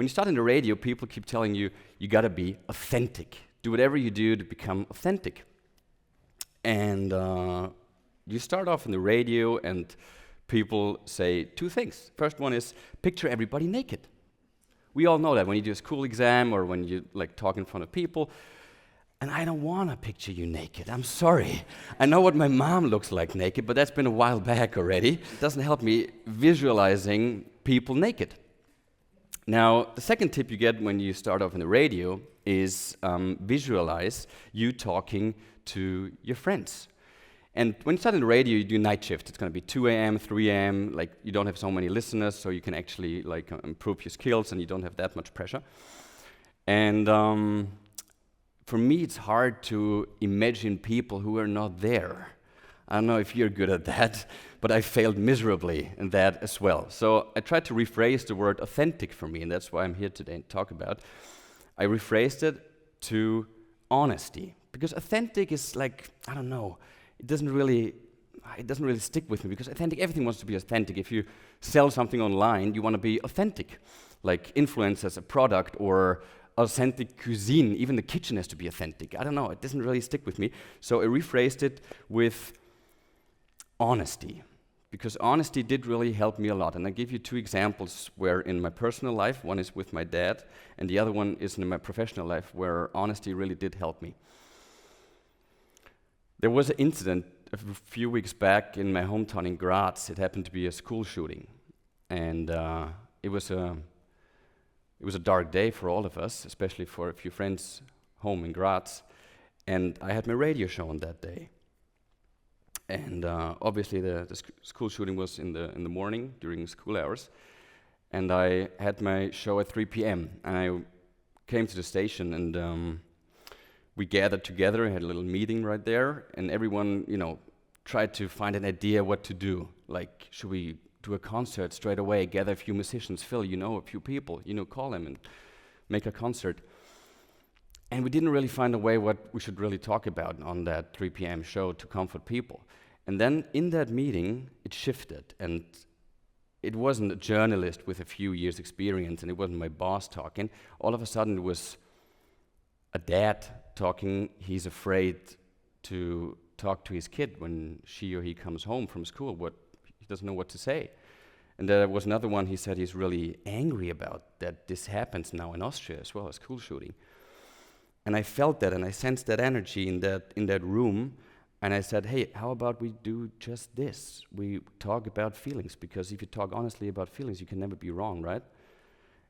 when you start in the radio, people keep telling you, you gotta be authentic. Do whatever you do to become authentic. And you start off in the radio and people say two things. First one is, picture everybody naked. We all know that when you do a school exam or when you talk in front of people. And I don't want to picture you naked. I'm sorry. I know what my mom looks like naked, but that's been a while back already. It doesn't help me visualizing people naked. Now, the second tip you get when you start off in the radio is visualize you talking to your friends. And when you start in the radio, you do night shift. It's going to be 2 a.m., 3 a.m. You don't have so many listeners, so you can actually improve your skills, and you don't have that much pressure. And for me, it's hard to imagine people who are not there. I don't know if you're good at that, but I failed miserably in that as well. So I tried to rephrase the word authentic for me, and that's why I'm here today to talk about. I rephrased it to honesty, because authentic is I don't know, it doesn't really stick with me, because authentic, everything wants to be authentic. If you sell something online, you want to be authentic, like influence as a product or authentic cuisine. Even the kitchen has to be authentic. I don't know, it doesn't really stick with me. So I rephrased it with honesty, because honesty did really help me a lot. And I give you two examples where in my personal life, one is with my dad, and the other one is in my professional life, where honesty really did help me. There was an incident a few weeks back in my hometown in Graz. It happened to be a school shooting, and it was a dark day for all of us, especially for a few friends home in Graz. And I had my radio show on that day. And obviously the school shooting was in the morning during school hours. And I had my show at 3 p.m. And I came to the station, and we gathered together, had a little meeting right there, and everyone, tried to find an idea what to do. Like, should we do a concert straight away, gather a few musicians? Phil, a few people, call them and make a concert. And we didn't really find a way what we should really talk about on that 3 p.m. show to comfort people. And then in that meeting, it shifted, and it wasn't a journalist with a few years experience, and it wasn't my boss talking. All of a sudden, it was a dad talking. He's afraid to talk to his kid when she or he comes home from school. He doesn't know what to say. And there was another one, he said he's really angry about that this happens now in Austria as well, a school shooting. And I felt that, and I sensed that energy in that room, and I said, hey, how about we do just this? We talk about feelings, because if you talk honestly about feelings, you can never be wrong, right?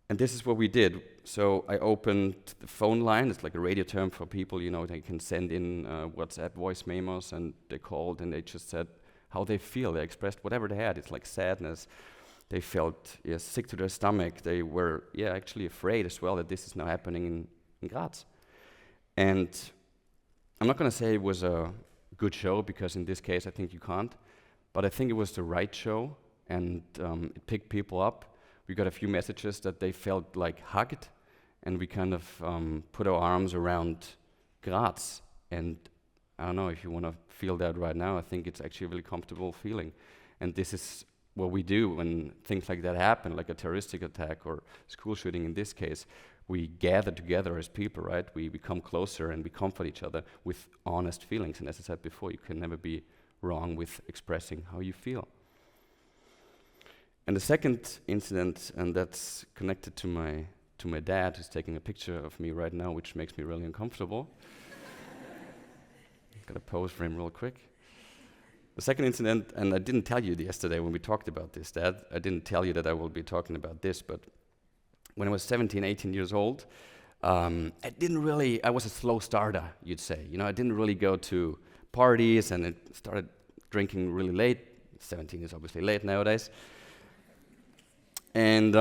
And this is what we did. So I opened the phone line. It's like a radio term for people, they can send in WhatsApp voice memos, and they called, and they just said how they feel. They expressed whatever they had. It's like sadness. They felt sick to their stomach. They were actually afraid as well that this is now happening in Graz. And I'm not going to say it was a good show, because in this case I think you can't, but I think it was the right show, and it picked people up. We got a few messages that they felt hugged, and we kind of put our arms around Graz. And I don't know if you want to feel that right now. I think it's actually a really comfortable feeling. And this is what we do when things like that happen, like a terroristic attack or school shooting in this case. We gather together as people, right? We become closer, and we comfort each other with honest feelings. And as I said before, you can never be wrong with expressing how you feel. And the second incident, and that's connected to my dad, who's taking a picture of me right now, which makes me really uncomfortable. Gotta pose for him real quick. The second incident, and I didn't tell you yesterday when we talked about this, Dad, I didn't tell you that I will be talking about this, but when I was 17, 18 years old, I was a slow starter, you'd say. I didn't really go to parties, and I started drinking really late. 17 is obviously late nowadays. And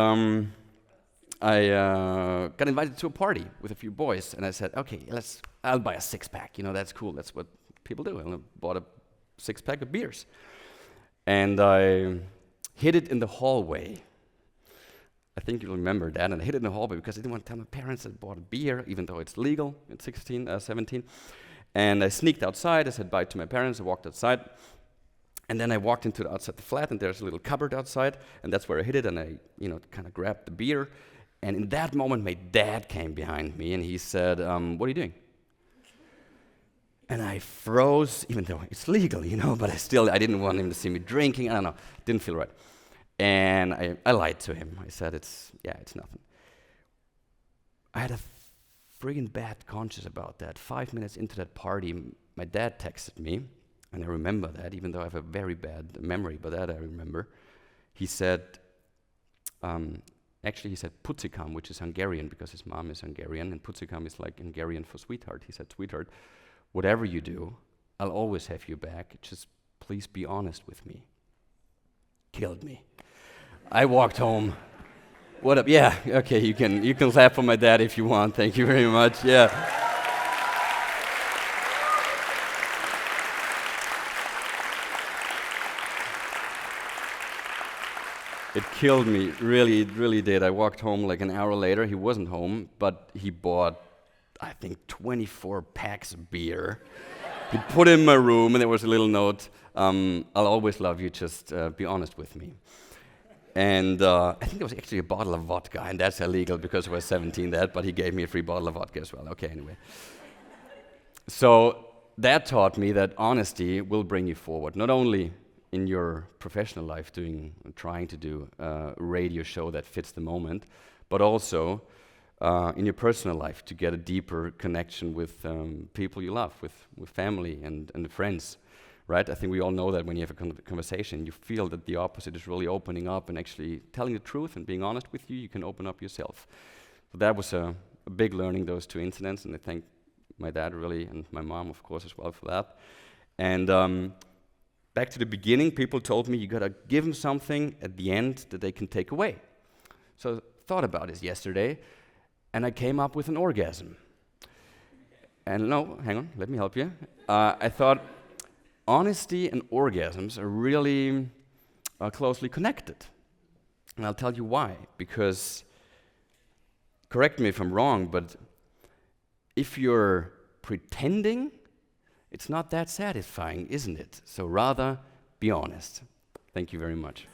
I got invited to a party with a few boys, and I said, okay, I'll buy a six-pack. That's cool. That's what people do. And I bought a six-pack of beers. And I hid it in the hallway. I think you'll remember that. And I hid it in the hallway because I didn't want to tell my parents that I bought a beer, even though it's legal at 17. And I sneaked outside. I said bye to my parents. I walked outside. And then I walked outside the flat, and there's a little cupboard outside, and that's where I hid it, and I, kind of grabbed the beer, And in that moment, my dad came behind me and he said, what are you doing? And I froze, even though it's legal, but I didn't want him to see me drinking. I don't know, didn't feel right. And I lied to him. I said, it's nothing. I had a friggin' bad conscience about that. 5 minutes into that party, my dad texted me, and I remember that, even though I have a very bad memory, but that I remember. He said, he said pucikam, which is Hungarian because his mom is Hungarian, and pucikam is like Hungarian for sweetheart. He said, sweetheart, whatever you do, I'll always have you back. Just please be honest with me. Killed me. I walked home. What up? Yeah, okay, you can clap for my dad if you want. Thank you very much. Yeah. It killed me, really, it really did. I walked home like an hour later. He wasn't home, but he bought, I think, 24 packs of beer. He put it in my room, and there was a little note, I'll always love you, just be honest with me. And I think there was actually a bottle of vodka, and that's illegal because I was 17 but he gave me a free bottle of vodka as well. Okay, anyway. So that taught me that honesty will bring you forward, not only in your professional life trying to do a radio show that fits the moment, but also in your personal life to get a deeper connection with people you love, with family and friends. Right? I think we all know that when you have a conversation, you feel that the opposite is really opening up and actually telling the truth and being honest with you, you can open up yourself. So that was a big learning, those two incidents, and I thank my dad really, and my mom, of course, as well for that. And back to the beginning, people told me you gotta give them something at the end that they can take away. So I thought about this yesterday, and I came up with an orgasm. And no, hang on, let me help you. I thought, honesty and orgasms are really closely connected. And I'll tell you why. Because, correct me if I'm wrong, but if you're pretending, it's not that satisfying, isn't it? So rather, be honest. Thank you very much.